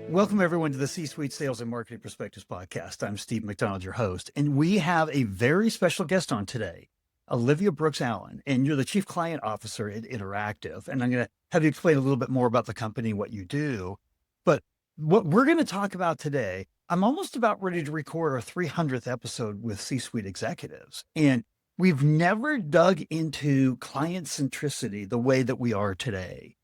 Welcome, everyone, to the C-Suite Sales and Marketing Perspectives podcast. I'm Steve McDonald, your host, and we have a very special guest on today, Olivia Brooks Allan, and you're the Chief Client Officer at Nteractive. And I'm going to have you explain a little bit more about the company, what you do. But what we're going to talk about today, I'm almost about ready to record our 300th episode with C-Suite executives. And we've never dug into client centricity the way that we are today.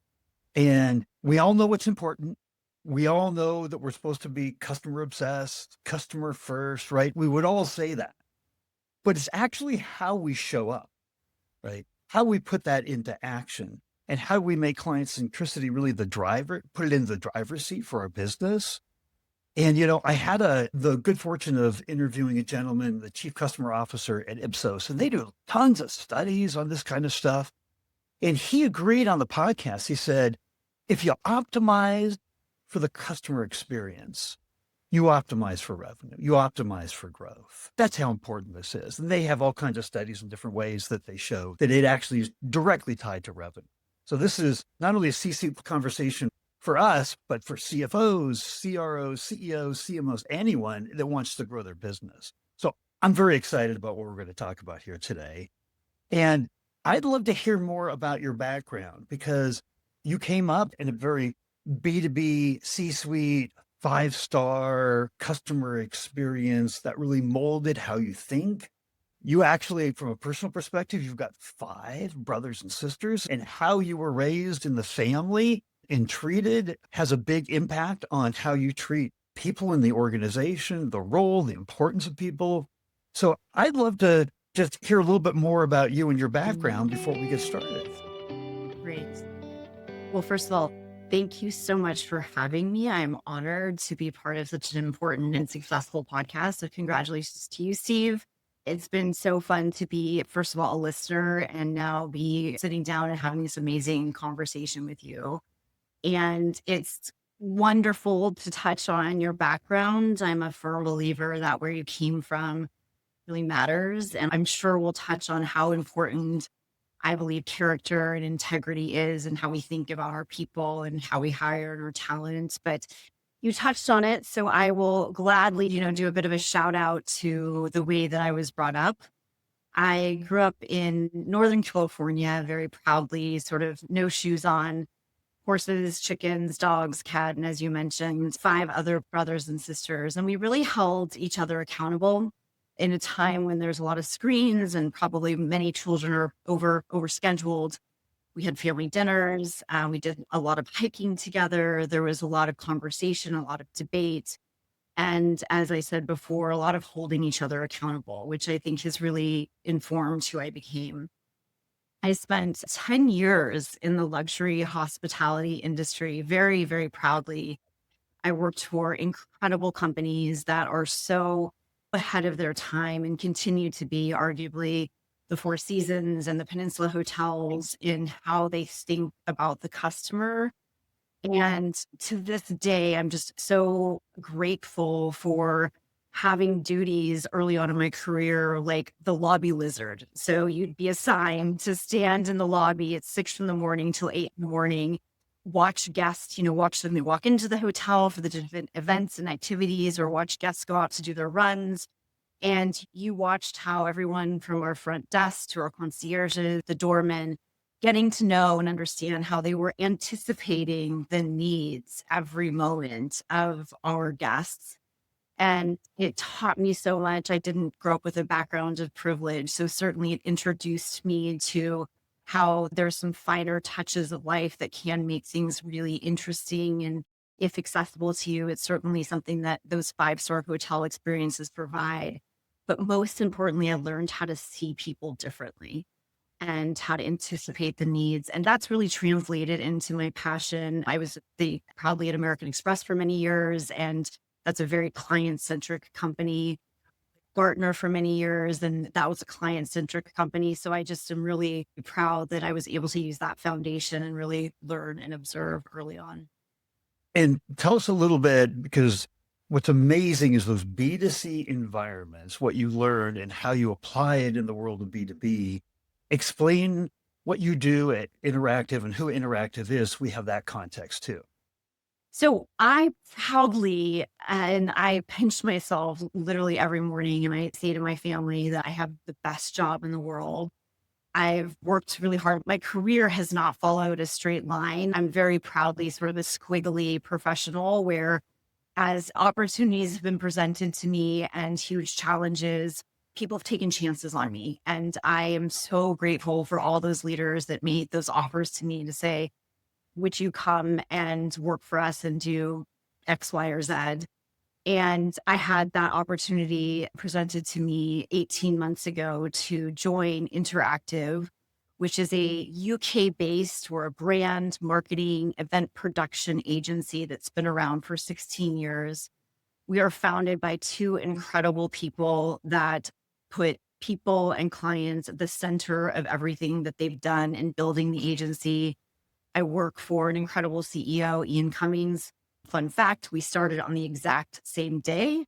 And we all know what's important. We all know that we're supposed to be customer obsessed, customer first, right? We would all say that, but it's actually how we show up, right? How we put that into action and how we make client centricity really the driver, put it in the driver's seat for our business. And, I had the good fortune of interviewing a gentleman, the chief customer officer at Ipsos, and they do tons of studies on this kind of stuff. And he agreed on the podcast. He said, if you optimize for the customer experience, you optimize for revenue, you optimize for growth. That's how important this is. And they have all kinds of studies in different ways that they show that it actually is directly tied to revenue. So this is not only a C-suite conversation for us, but for CFOs, CROs, CEOs, CMOs, anyone that wants to grow their business. So I'm very excited about what we're going to talk about here today. And I'd love to hear more about your background, because you came up in a very B2B, C-suite, 5-star customer experience that really molded how you think. You actually, from a personal perspective, you've got 5 brothers and sisters, and how you were raised in the family and treated has a big impact on how you treat people in the organization, the role, the importance of people. So I'd love to just hear a little bit more about you and your background before we get started. Great. Well, first of all, thank you so much for having me. I'm honored to be part of such an important and successful podcast. So congratulations to you, Steve. It's been so fun to be, first of all, a listener, and now be sitting down and having this amazing conversation with you. And it's wonderful to touch on your background. I'm a firm believer that where you came from really matters. And I'm sure we'll touch on how important I believe character and integrity is, and how we think about our people and how we hire our talent. But you touched on it, so I will gladly, do a bit of a shout out to the way that I was brought up. I grew up in Northern California, very proudly, sort of no shoes on, horses, chickens, dogs, cat, and as you mentioned, 5 other brothers and sisters. And we really held each other accountable in a time when there's a lot of screens and probably many children are overscheduled. We had family dinners. We did a lot of hiking together. There was a lot of conversation, a lot of debate. And as I said before, a lot of holding each other accountable, which I think has really informed who I became. I spent 10 years in the luxury hospitality industry, very, very proudly. I worked for incredible companies that are so ahead of their time and continue to be arguably the Four Seasons and the Peninsula hotels in how they think about the customer. And to this day, I'm just so grateful for having duties early on in my career, like the lobby lizard. So you'd be assigned to stand in the lobby at 6 in the morning till 8 in the morning, watch guests, watch them walk into the hotel for the different events and activities, or watch guests go out to do their runs. And you watched how everyone from our front desk to our concierges, the doormen, getting to know and understand how they were anticipating the needs every moment of our guests. And it taught me so much. I didn't grow up with a background of privilege, so certainly it introduced me to how there's some finer touches of life that can make things really interesting. And if accessible to you, it's certainly something that those 5-star hotel experiences provide. But most importantly, I learned how to see people differently and how to anticipate the needs. And that's really translated into my passion. I was proudly at American Express for many years, and that's a very client-centric company. Gartner for many years, and that was a client-centric company. So I just am really proud that I was able to use that foundation and really learn and observe early on. And tell us a little bit, because what's amazing is those B2C environments, what you learned and how you apply it in the world of B2B. Explain what you do at Nteractive and who Nteractive is. We have that context too. So I proudly, and I pinch myself literally every morning, and I say to my family that I have the best job in the world. I've worked really hard. My career has not followed a straight line. I'm very proudly sort of a squiggly professional where, as opportunities have been presented to me and huge challenges, people have taken chances on me. And I am so grateful for all those leaders that made those offers to me to say, would you come and work for us and do X, Y, or Z? And I had that opportunity presented to me 18 months ago to join Nteractive, which is a UK based or a brand marketing event production agency that's been around for 16 years. We are founded by two incredible people that put people and clients at the center of everything that they've done in building the agency. I work for an incredible CEO, Ian Cummings. Fun fact, we started on the exact same day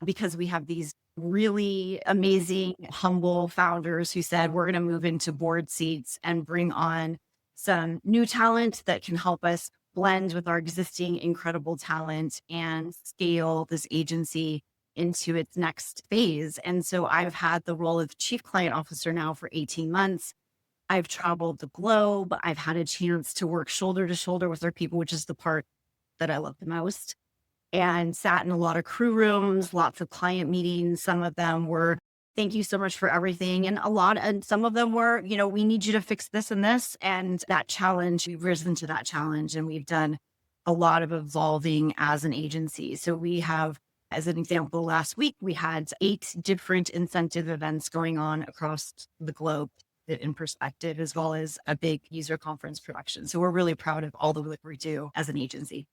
because we have these really amazing, humble founders who said, we're going to move into board seats and bring on some new talent that can help us blend with our existing incredible talent and scale this agency into its next phase. And so I've had the role of chief client officer now for 18 months. I've traveled the globe. I've had a chance to work shoulder to shoulder with our people, which is the part that I love the most, and sat in a lot of crew rooms, lots of client meetings. Some of them were, thank you so much for everything. And some of them were, we need you to fix this and this. And that challenge, we've risen to that challenge and we've done a lot of evolving as an agency. So we have, as an example, last week, we had 8 different incentive events going on across the globe in perspective, as well as a big user conference production. So we're really proud of all the work we do as an agency.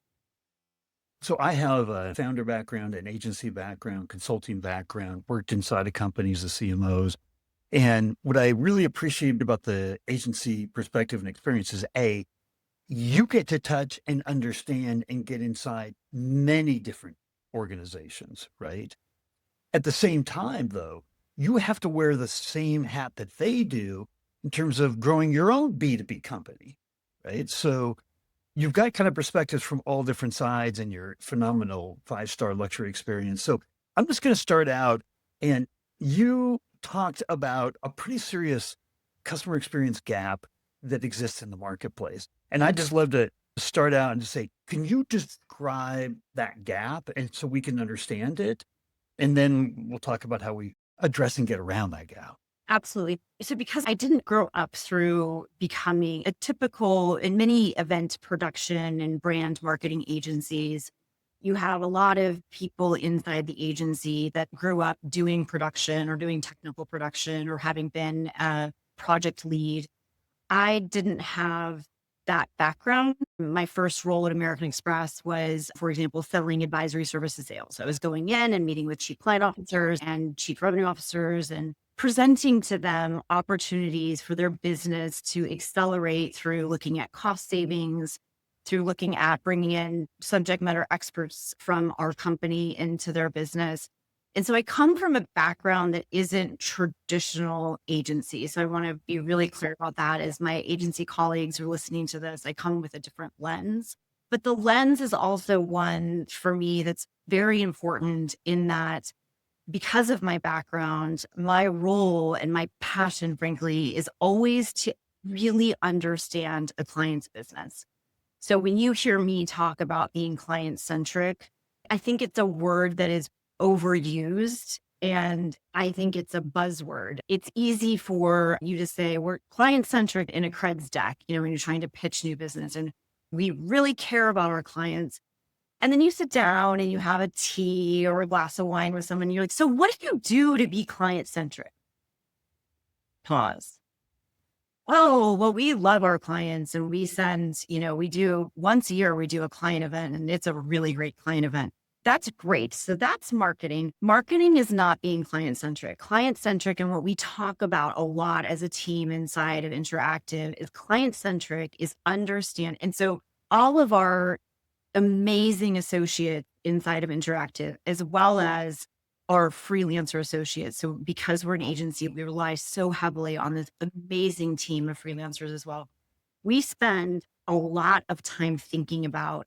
So I have a founder background, an agency background, consulting background, worked inside of companies as CMOs. And what I really appreciated about the agency perspective and experience is you get to touch and understand and get inside many different organizations, right? At the same time, though, you have to wear the same hat that they do in terms of growing your own B2B company, right? So you've got kind of perspectives from all different sides and your phenomenal 5-star luxury experience. So I'm just going to start out, and you talked about a pretty serious customer experience gap that exists in the marketplace. And I'd just love to start out and just say, can you describe that gap and so we can understand it? And then we'll talk about how we address and get around that gap. Absolutely. So because I didn't grow up through becoming a typical in many event production and brand marketing agencies, you have a lot of people inside the agency that grew up doing production or doing technical production or having been a project lead. I didn't have that background. My first role at American Express was, for example, selling advisory services sales. I was going in and meeting with chief client officers and chief revenue officers and presenting to them opportunities for their business to accelerate through looking at cost savings, through looking at bringing in subject matter experts from our company into their business. And so I come from a background that isn't traditional agency. So I want to be really clear about that as my agency colleagues are listening to this. I come with a different lens, but the lens is also one for me that's very important in that because of my background, my role and my passion, frankly, is always to really understand a client's business. So when you hear me talk about being client centric, I think it's a word that is overused. And I think it's a buzzword. It's easy for you to say we're client centric in a creds deck, when you're trying to pitch new business and we really care about our clients. And then you sit down and you have a tea or a glass of wine with someone. And you're like, so what do you do to be client centric? Pause. Oh, well, we love our clients and we send, we do once a year, we do a client event and it's a really great client event. That's great. So that's marketing. Marketing is not being client centric. Client centric, and what we talk about a lot as a team inside of Interactive is client centric is understand. And so all of our amazing associates inside of Interactive, as well as our freelancer associates. So because we're an agency, we rely so heavily on this amazing team of freelancers as well. We spend a lot of time thinking about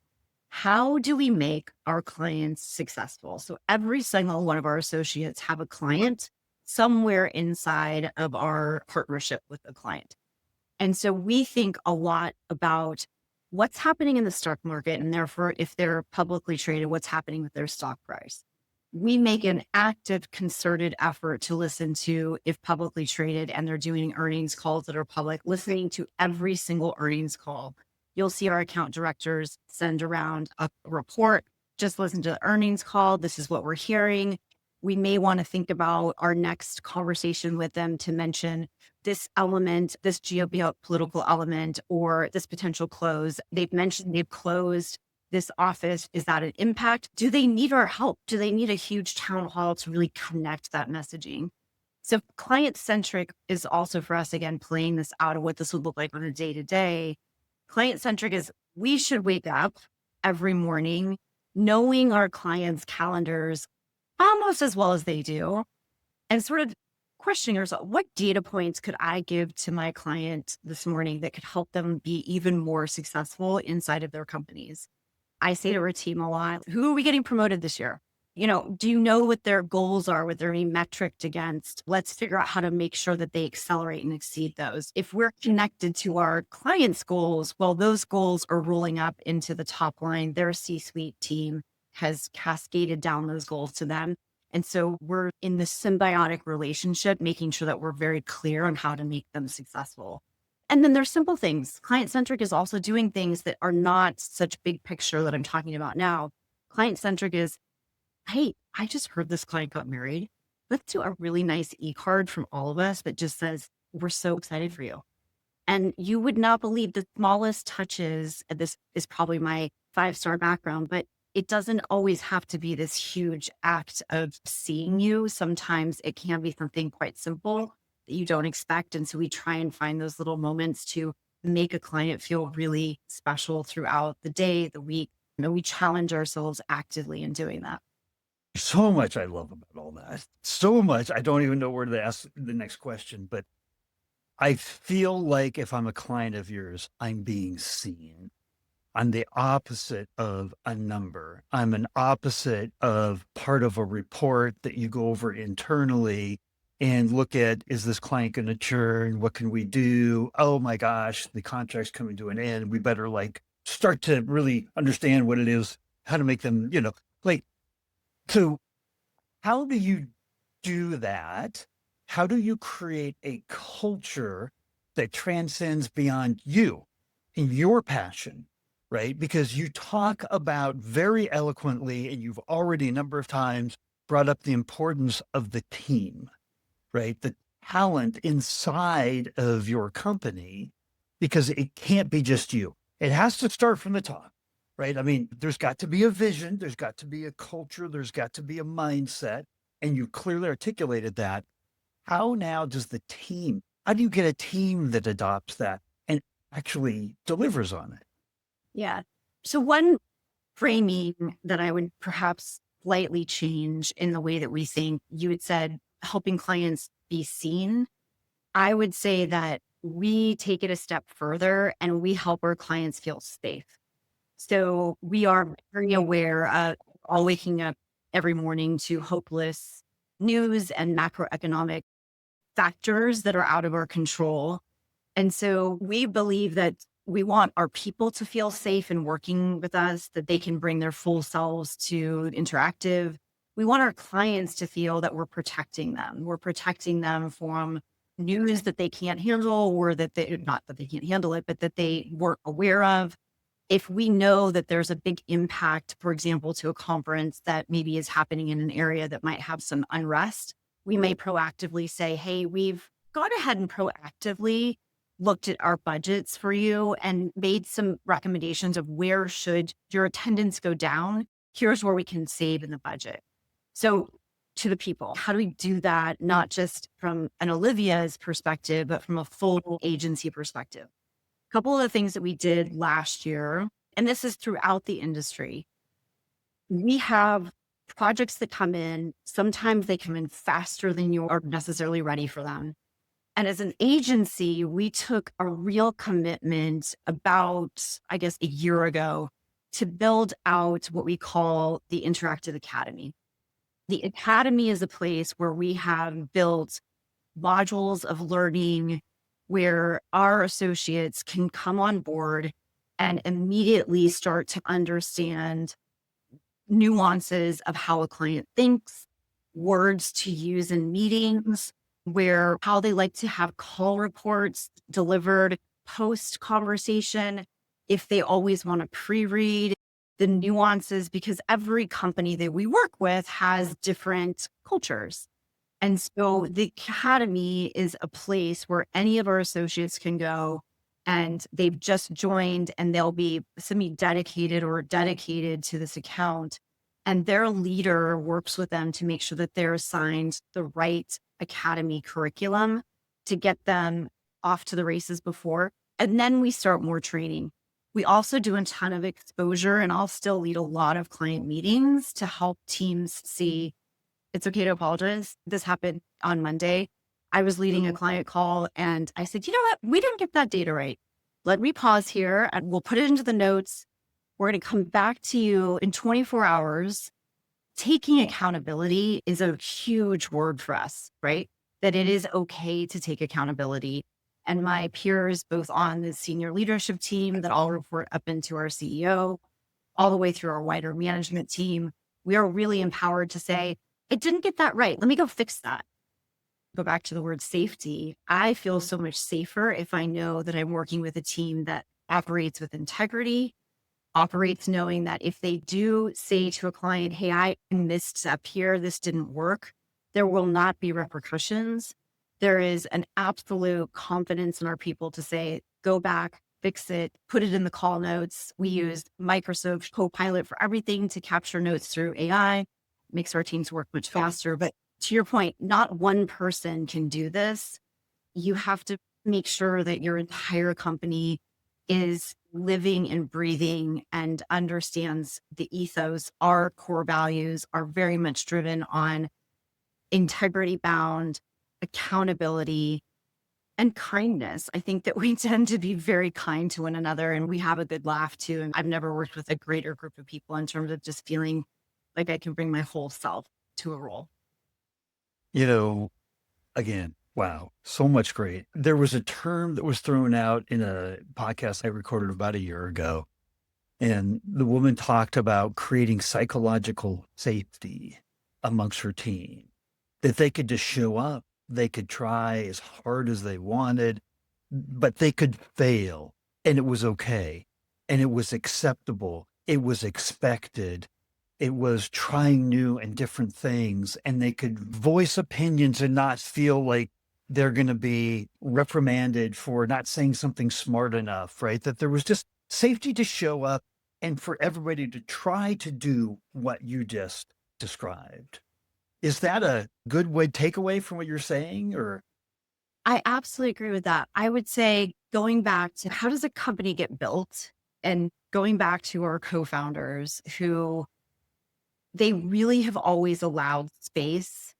how do we make our clients successful? So every single one of our associates have a client somewhere inside of our partnership with the client. And so we think a lot about what's happening in the stock market, and therefore, if they're publicly traded, what's happening with their stock price. We make an active, concerted effort to listen to, if publicly traded and they're doing earnings calls that are public, listening to every single earnings call. You'll see our account directors send around a report. Just listen to the earnings call. This is what we're hearing. We may want to think about our next conversation with them to mention this element, this geopolitical element, or this potential close. They've mentioned they've closed this office. Is that an impact? Do they need our help? Do they need a huge town hall to really connect that messaging? So client-centric is also for us, again, playing this out of what this would look like on a day-to-day. Client-centric is we should wake up every morning knowing our clients' calendars almost as well as they do, and sort of questioning ourselves, what data points could I give to my client this morning that could help them be even more successful inside of their companies? I say to our team a lot, who are we getting promoted this year? Do you know what their goals are, what they're being metriced against? Let's figure out how to make sure that they accelerate and exceed those. If we're connected to our clients' goals, well, those goals are rolling up into the top line. Their C-suite team has cascaded down those goals to them. And so we're in this symbiotic relationship, making sure that we're very clear on how to make them successful. And then there's simple things. Client-centric is also doing things that are not such big picture that I'm talking about now. Client-centric is, hey, I just heard this client got married. Let's do a really nice e-card from all of us that just says, we're so excited for you. And you would not believe the smallest touches. And this is probably my 5-star background, but it doesn't always have to be this huge act of seeing you. Sometimes it can be something quite simple that you don't expect. And so we try and find those little moments to make a client feel really special throughout the day, the week. We challenge ourselves actively in doing that. So much I love about all that. So much I don't even know where to ask the next question, but I feel like if I'm a client of yours, I'm being seen. I'm the opposite of a number. I'm an opposite of part of a report that you go over internally and look at, is this client going to churn? What can we do? Oh my gosh, the contract's coming to an end. We better start to really understand what it is, how to make them, like, so how do you do that? How do you create a culture that transcends beyond you and your passion? Right? Because you talk about very eloquently, and you've already a number of times brought up the importance of the team, right? The talent inside of your company, because it can't be just you. It has to start from the top, right? I mean, there's got to be a vision, there's got to be a culture, there's got to be a mindset, and you clearly articulated that. How now does the team, how do you get a team that adopts that and actually delivers on it? Yeah. So one framing that I would perhaps slightly change in the way that we think, you had said helping clients be seen. I would say that we take it a step further and we help our clients feel safe. So we are very aware of all waking up every morning to hopeless news and macroeconomic factors that are out of our control. And so we believe that we want our people to feel safe in working with us, that they can bring their full selves to Nteractive. We want our clients to feel that we're protecting them. We're protecting them from news that they can't handle, or that they, not that they can't handle it, but that they weren't aware of. If we know that there's a big impact, for example, to a conference that maybe is happening in an area that might have some unrest, we may proactively say, hey, we've gone ahead and proactively looked at our budgets for you and made some recommendations of where should your attendance go down. Here's where we can save in the budget. So to the people, how do we do that? Not just from an Olivia's perspective, but from a full agency perspective. A couple of the things that we did last year, and this is throughout the industry, we have projects that come in. Sometimes they come in faster than you are necessarily ready for them. And as an agency, we took a real commitment about, I guess, a year ago to build out what we call the Interactive Academy. The Academy is a place where we have built modules of learning where our associates can come on board and immediately start to understand nuances of how a client thinks, words to use in meetings, where how they like to have call reports delivered post conversation, if they always want to pre-read the nuances, because every company that we work with has different cultures. And so the academy is a place where any of our associates can go and they've just joined and they'll be semi-dedicated or dedicated to this account. And their leader works with them to make sure that they're assigned the right academy curriculum to get them off to the races before. And then we start more training. We also do a ton of exposure, and I'll still lead a lot of client meetings to help teams see it's okay to apologize. This happened on Monday. I was leading a client call and I said, you know what? We didn't get that data right. Let me pause here and we'll put it into the notes. We're going to come back to you in 24 hours. Taking accountability is a huge word for us, right? That it is okay to take accountability. And my peers, both on the senior leadership team that all report up into our CEO, all the way through our wider management team, we are really empowered to say, I didn't get that right. Let me go fix that. Go back to the word safety. I feel so much safer if I know that I'm working with a team that operates with integrity, operates knowing that if they do say to a client, hey, I missed up here, this didn't work, there will not be repercussions. There is an absolute confidence in our people to say, go back, fix it, put it in the call notes. We use Microsoft Copilot for everything to capture notes through AI, makes our teams work much faster. But to your point, not one person can do this. You have to make sure that your entire company is living and breathing and understands the ethos. Our core values are very much driven on integrity bound, accountability, and kindness. I think that we tend to be very kind to one another and we have a good laugh too. And I've never worked with a greater group of people in terms of just feeling like I can bring my whole self to a role. You know, again, wow, so much great. There was a term that was thrown out in a podcast I recorded about a year ago, and the woman talked about creating psychological safety amongst her team, that they could just show up, they could try as hard as they wanted, but they could fail, and it was okay, and it was acceptable, it was expected. It was trying new and different things, and they could voice opinions and not feel like they're going to be reprimanded for not saying something smart enough, right? That there was just safety to show up and for everybody to try to do what you just described. Is that a good way takeaway from what you're saying? Or I absolutely agree with that. I would say going back to how does a company get built and going back to our co-founders who they really have always allowed space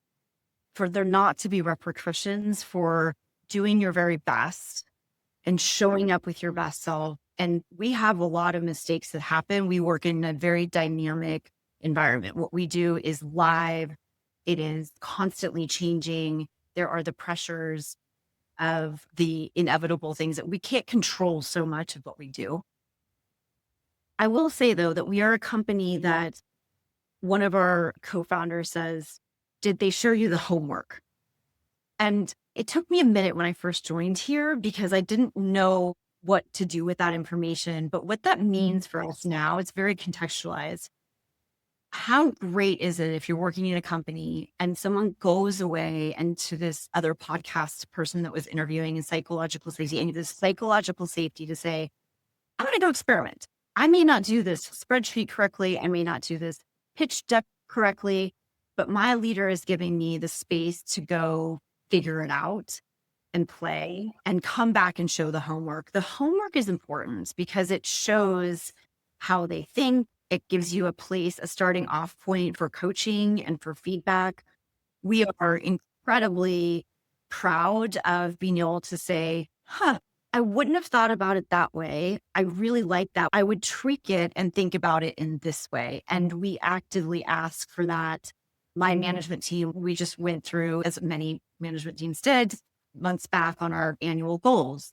for there not to be repercussions for doing your very best and showing up with your best self. And we have a lot of mistakes that happen. We work in a very dynamic environment. What we do is live. It is constantly changing. There are the pressures of the inevitable things that we can't control so much of what we do. I will say though, that we are a company that one of our co-founders says, did they show you the homework? And it took me a minute when I first joined here because I didn't know what to do with that information. But what that means for us now, it's very contextualized. How great is it if you're working in a company and someone goes away and to this other podcast person that was interviewing in psychological safety and this psychological safety to say, I'm going to go experiment. I may not do this spreadsheet correctly. I may not do this pitch deck correctly, but my leader is giving me the space to go figure it out and play and come back and show the homework. The homework is important because it shows how they think. It gives you a place, a starting off point for coaching and for feedback. We are incredibly proud of being able to say, I wouldn't have thought about it that way. I really like that. I would tweak it and think about it in this way. And we actively ask for that. My management team, we just went through, as many management teams did, months back on our annual goals.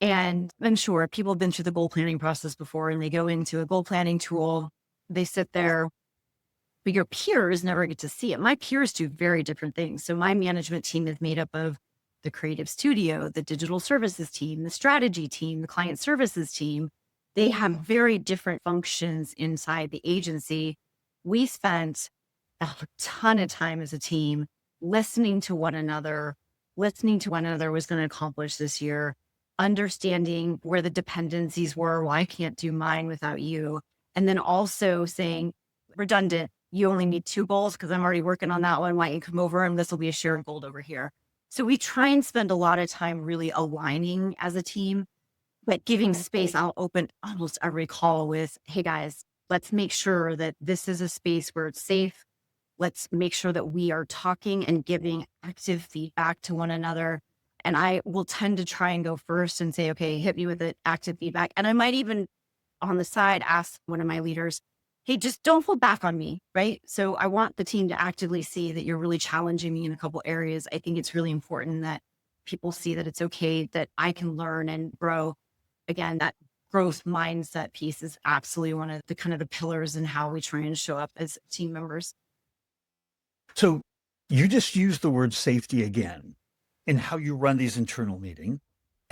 And I'm sure people have been through the goal planning process before and they go into a goal planning tool, they sit there, but your peers never get to see it. My peers do very different things. So my management team is made up of the creative studio, the digital services team, the strategy team, the client services team. They have very different functions inside the agency. We spent a ton of time as a team listening to one another, listening to one another was going to accomplish this year, understanding where the dependencies were, why I can't do mine without you. And then also saying, redundant, you only need 2 goals because I'm already working on that one. Why don't you come over and this will be a shared goal over here. So we try and spend a lot of time really aligning as a team, but giving space. I'll open almost every call with, hey guys, let's make sure that this is a space where it's safe. Let's make sure that we are talking and giving active feedback to one another. And I will tend to try and go first and say, okay, hit me with the active feedback. And I might even on the side ask one of my leaders, hey, just don't hold back on me, right? So I want the team to actively see that you're really challenging me in a couple areas. I think it's really important that people see that it's okay, that I can learn and grow. Again, that growth mindset piece is absolutely one of the kind of the pillars in how we try and show up as team members. So you just used the word safety again in how you run these internal meetings.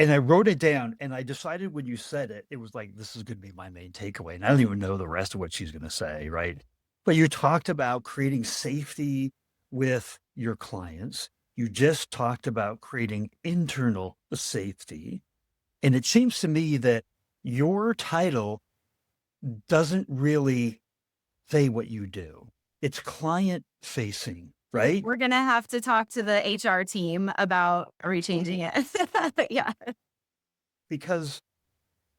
And I wrote it down and I decided when you said it, it was like, this is going to be my main takeaway. And I don't even know the rest of what she's going to say, right? But you talked about creating safety with your clients. You just talked about creating internal safety. And it seems to me that your title doesn't really say what you do. It's client facing, right? We're going to have to talk to the HR team about rechanging it. Yeah. Because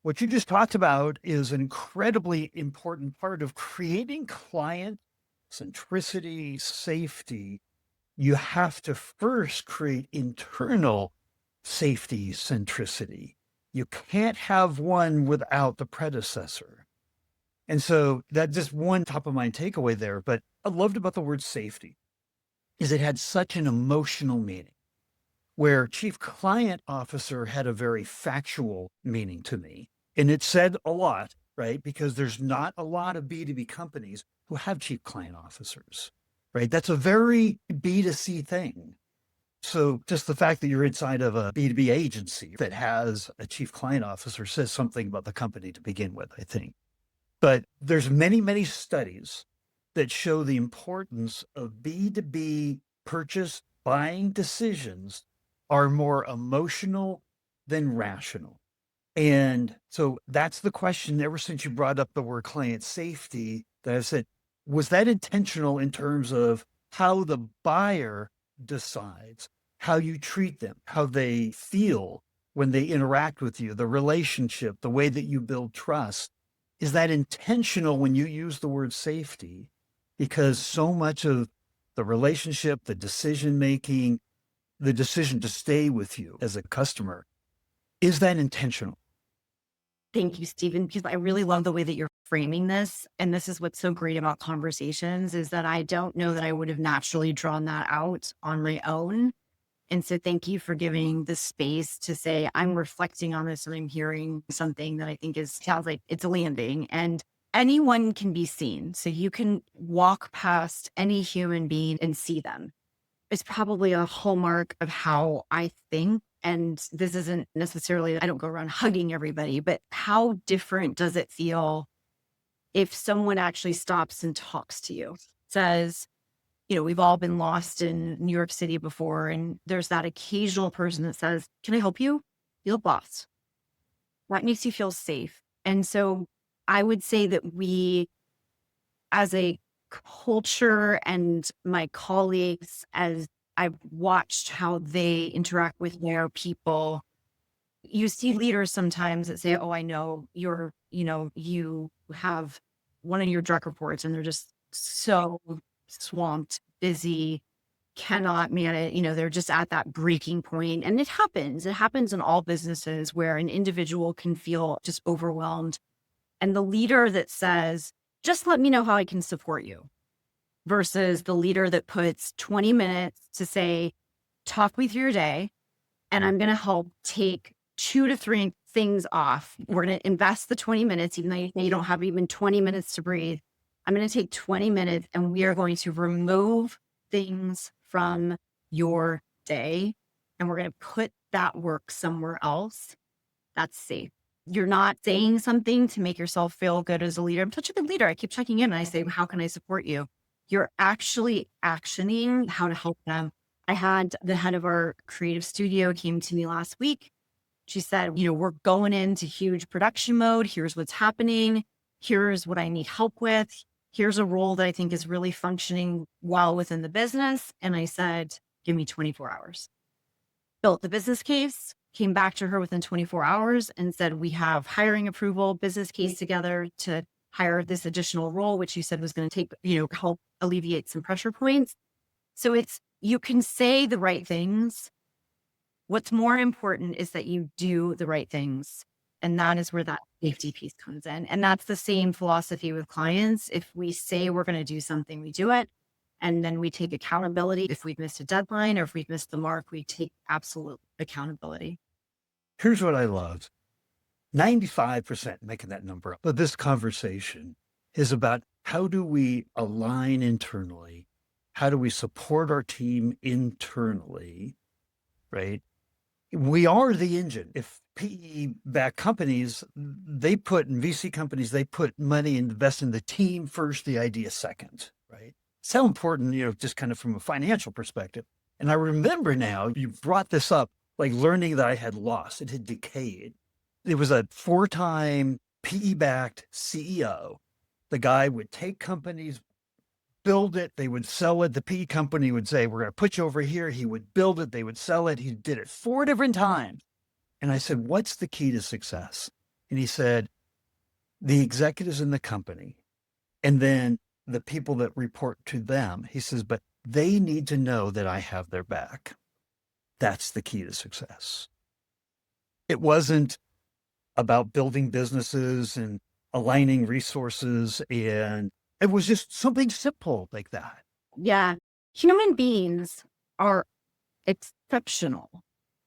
what you just talked about is an incredibly important part of creating client centricity, safety. You have to first create internal safety centricity. You can't have one without the predecessor. And so that just one top of mind takeaway there. But I loved about the word safety is it had such an emotional meaning, where chief client officer had a very factual meaning to me. And it said a lot, right? Because there's not a lot of B2B companies who have chief client officers, right? That's a very B2C thing. So just the fact that you're inside of a B2B agency that has a chief client officer says something about the company to begin with, I think. But there's many, many studies that show the importance of B2B purchase buying decisions are more emotional than rational. And so that's the question ever since you brought up the word client safety that I said, was that intentional in terms of how the buyer decides, how you treat them, how they feel when they interact with you, the relationship, the way that you build trust? Is that intentional when you use the word safety? Because so much of the relationship, the decision making, the decision to stay with you as a customer, is that intentional? Thank you, Stephen, because I really love the way that you're framing this. And this is what's so great about conversations is that I don't know that I would have naturally drawn that out on my own. And so thank you for giving the space to say, I'm reflecting on this and I'm hearing something that I think sounds like it's landing and anyone can be seen. So you can walk past any human being and see them. It's probably a hallmark of how I think. And this isn't necessarily, I don't go around hugging everybody, but how different does it feel if someone actually stops and talks to you, says, we've all been lost in New York City before. And there's that occasional person that says, can I help you? You look lost. That makes you feel safe. And so I would say that we, as a culture and my colleagues, as I've watched how they interact with their people, you see leaders sometimes that say, oh, I know you have one of your direct reports and they're just so swamped, busy, cannot manage, they're just at that breaking point. And it happens. It happens in all businesses where an individual can feel just overwhelmed. And the leader that says, just let me know how I can support you, versus the leader that puts 20 minutes to say, talk me through your day, and I'm going to help take 2 to 3 things off. We're going to invest the 20 minutes, even though you don't have even 20 minutes to breathe. I'm going to take 20 minutes and we are going to remove things from your day, and we're going to put that work somewhere else that's safe. You're not saying something to make yourself feel good as a leader. I'm such a good leader. I keep checking in and I say, how can I support you? You're actually actioning how to help them. I had the head of our creative studio came to me last week. She said, we're going into huge production mode. Here's what's happening. Here's what I need help with. Here's a role that I think is really functioning well within the business. And I said, give me 24 hours. Built the business case, came back to her within 24 hours and said, we have hiring approval, business case together to hire this additional role, which you said was going to take, help alleviate some pressure points. So you can say the right things. What's more important is that you do the right things. And that is where that safety piece comes in. And that's the same philosophy with clients. If we say we're going to do something, we do it. And then we take accountability. If we've missed a deadline or if we've missed the mark, we take absolute accountability. Here's what I love. 95%, making that number up, but this conversation is about how do we align internally? How do we support our team internally, right? We are the engine. If PE-backed companies, VC companies, they put money and invest in the team first, the idea second, right? It's how important, just kind of from a financial perspective. And I remember now, you brought this up, like learning that I had lost, it had decayed. It was a 4-time PE-backed CEO. The guy would take companies, build it, they would sell it. The PE company would say, we're going to put you over here. He would build it, they would sell it. He did it 4 different times. And I said, what's the key to success? And he said, the executives in the company, and then the people that report to them. He says, but they need to know that I have their back. That's the key to success. It wasn't about building businesses and aligning resources, and it was just something simple like that. Yeah. Human beings are exceptional.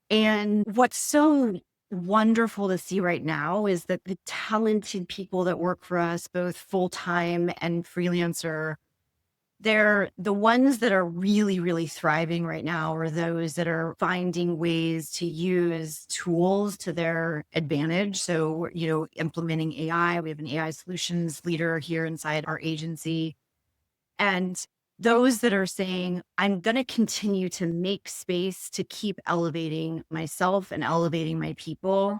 And what's so wonderful to see right now is that the talented people that work for us, both full-time and freelancer, they're the ones that are really, really thriving right now, are those that are finding ways to use tools to their advantage. So, implementing AI. We have an AI solutions leader here inside our agency. And those that are saying, I'm going to continue to make space to keep elevating myself and elevating my people.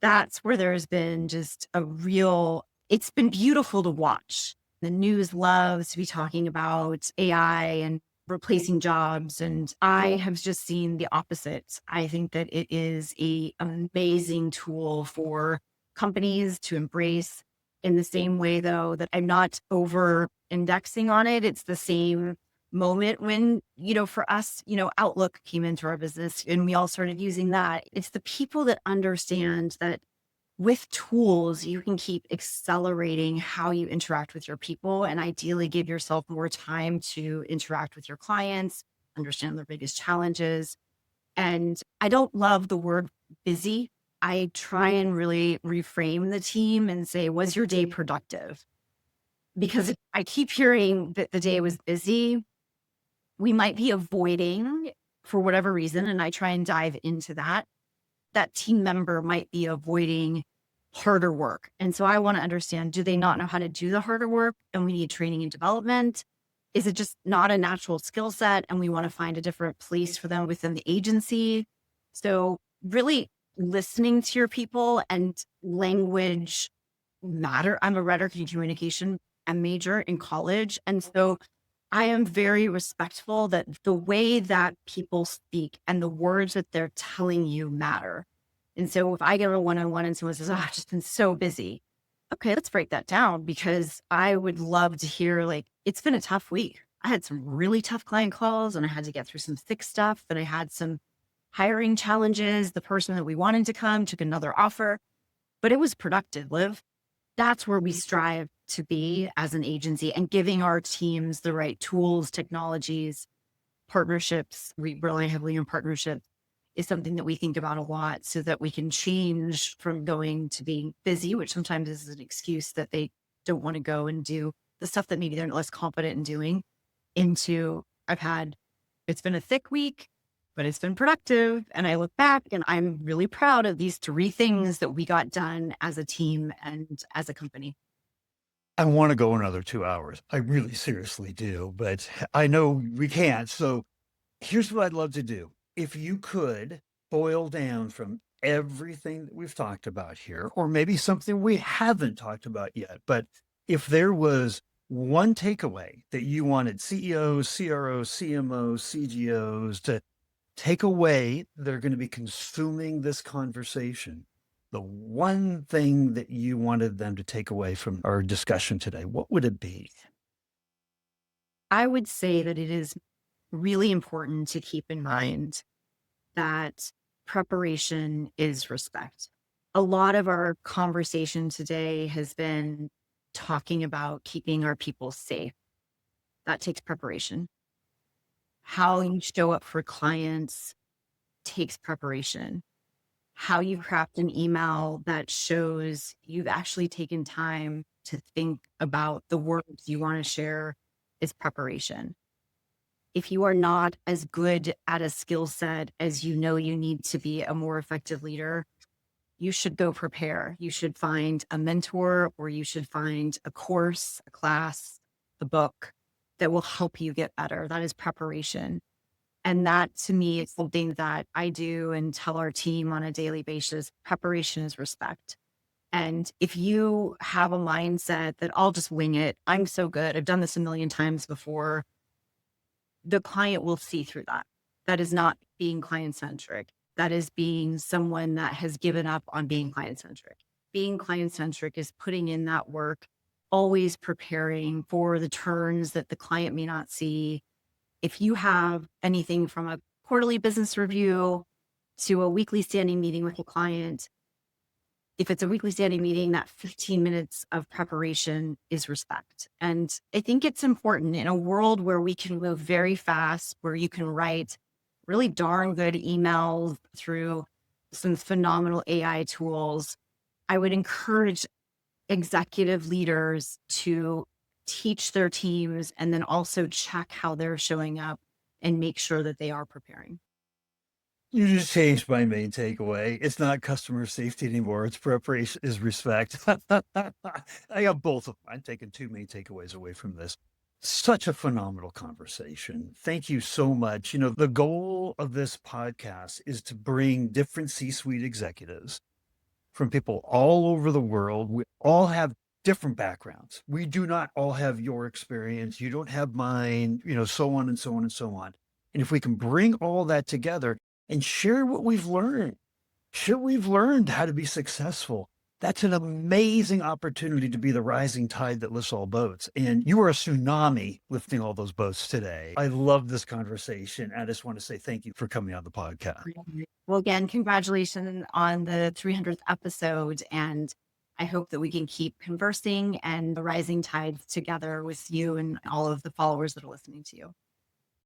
That's where there's been just it's been beautiful to watch. The news loves to be talking about AI and replacing jobs. And I have just seen the opposite. I think that it is an amazing tool for companies to embrace, in the same way, though, that I'm not over indexing on it. It's the same moment when, for us, Outlook came into our business and we all started using that. It's the people that understand that with tools, you can keep accelerating how you interact with your people and ideally give yourself more time to interact with your clients, understand their biggest challenges. And I don't love the word busy. I try and really reframe the team and say, was your day productive? Because I keep hearing that the day was busy. We might be avoiding for whatever reason, and I try and dive into that. That team member might be avoiding harder work. And so I want to understand, do they not know how to do the harder work and we need training and development? Is it just not a natural skill set and we want to find a different place for them within the agency? So really listening to your people, and language matter. I'm a rhetoric and communication major in college. And so I am very respectful that the way that people speak and the words that they're telling you matter. And so if I get a one-on-one and someone says, oh, I've just been so busy. Okay, let's break that down, because I would love to hear, like, it's been a tough week. I had some really tough client calls and I had to get through some thick stuff. And I had some hiring challenges. The person that we wanted to come took another offer, but it was productive, Liv. That's where we strive to be as an agency, and giving our teams the right tools, technologies, partnerships. We rely heavily on partnerships is something that we think about a lot so that we can change from going to being busy, which sometimes is an excuse that they don't want to go and do the stuff that maybe they're less confident in doing, into it's been a thick week, but it's been productive. And I look back and I'm really proud of these three things that we got done as a team and as a company. I want to go another 2 hours. I really seriously do, but I know we can't. So here's what I'd love to do. If you could boil down from everything that we've talked about here, or maybe something we haven't talked about yet, but if there was one takeaway that you wanted CEOs, CROs, CMOs, CGOs to take away, they're going to be consuming this conversation. The one thing that you wanted them to take away from our discussion today, what would it be? I would say that it is really important to keep in mind that preparation is respect. A lot of our conversation today has been talking about keeping our people safe. That takes preparation. How you show up for clients takes preparation. How you craft an email that shows you've actually taken time to think about the words you want to share is preparation. If you are not as good at a skill set as you know you need to be a more effective leader, you should go prepare. You should find a mentor, or you should find a course, a class, a book that will help you get better. That is preparation. And that to me is something that I do and tell our team on a daily basis. Preparation is respect. And if you have a mindset that I'll just wing it, I'm so good, I've done this a million times before, the client will see through that. That is not being client centric. That is being someone that has given up on being client centric. Being client centric is putting in that work, always preparing for the turns that the client may not see. If you have anything from a quarterly business review to a weekly standing meeting with a client, if it's a weekly standing meeting, that 15 minutes of preparation is respect. And I think it's important in a world where we can move very fast, where you can write really darn good emails through some phenomenal AI tools. I would encourage executive leaders to teach their teams and then also check how they're showing up and make sure that they are preparing. You just changed my main takeaway. It's not customer safety anymore. It's preparation is respect. I got both of them. I'm taking two main takeaways away from this. Such a phenomenal conversation. Thank you so much. The goal of this podcast is to bring different C-suite executives from people all over the world. We all have different backgrounds. We do not all have your experience. You don't have mine, so on and so on and so on. And if we can bring all that together and share what we've learned, how to be successful, that's an amazing opportunity to be the rising tide that lifts all boats. And you are a tsunami lifting all those boats today. I love this conversation. I just want to say thank you for coming on the podcast. Well, again, congratulations on the 300th episode. And I hope that we can keep conversing and the rising tides together with you and all of the followers that are listening to you.